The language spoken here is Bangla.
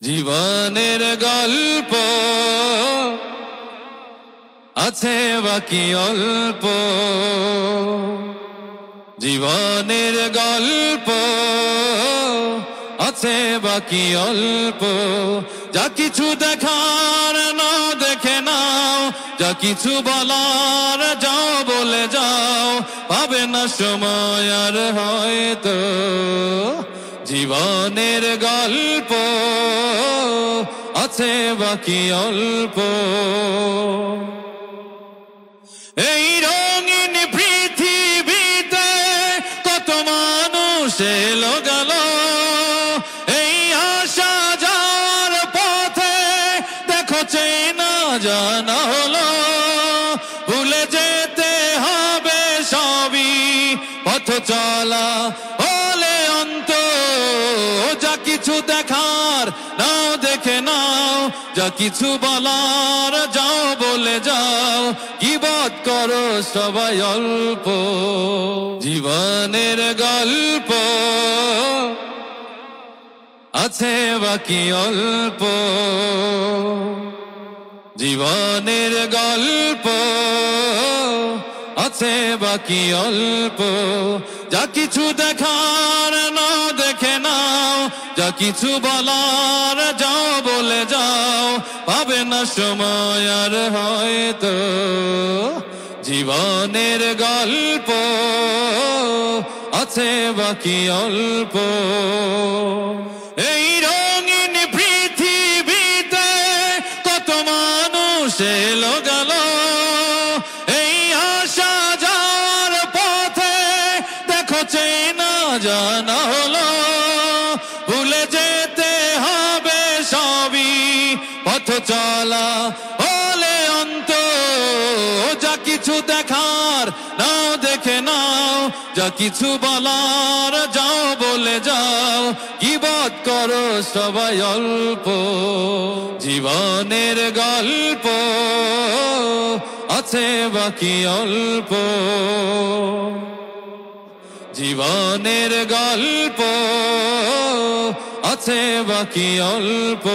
জীবনের গল্প আছে বাকি অল্প, জীবনের গল্প আছে বাকি অল্প। যা কিছু দেখার না দেখে নাও, যা কিছু বলার যাও বলে যাও, পাবে না সময় আর হয়তো। জীবনের গল্প আছে বাকি অল্প। এই রঙিন পৃথিবীতে কত মানুষ এলো গেল, এই আসা যাওয়ার পথে দেখো চেনা জানা হলো। ভুলে যেতে হবে সবই, পথ চলা হলে অন্ত। যা কিছু দেখার নাও দেখে নাও, যা কিছু বলার যাও বলে যাও, গীবত করো সবাই অল্প। জীবনের গল্প আছে বাকি অল্প, জীবনের গল্প আছে বাকি অল্প। যা কিছু দেখার না দেখে নাও, যা কিছু বলার যাও বলে যাও, পাবে না সময় আর হয়তো। জীবনের গল্প আছে বাকি অল্প। এই রঙিন পৃথিবীতে কত মানুষ এলো গেল, এই আসা যাওয়ার পথে দেখো চেনা জানা হলো। ভুলে যেতে হবে সবই, পথ চলা হলে অন্ত। যা কিছু দেখার নাও দেখে নাও, যা কিছু বলার যাও বলে যাও, গীবত করো সবাই অল্প। জীবনের গল্প আছে বাকি অল্প, জীবনের গল্প আছে বাকি অল্প।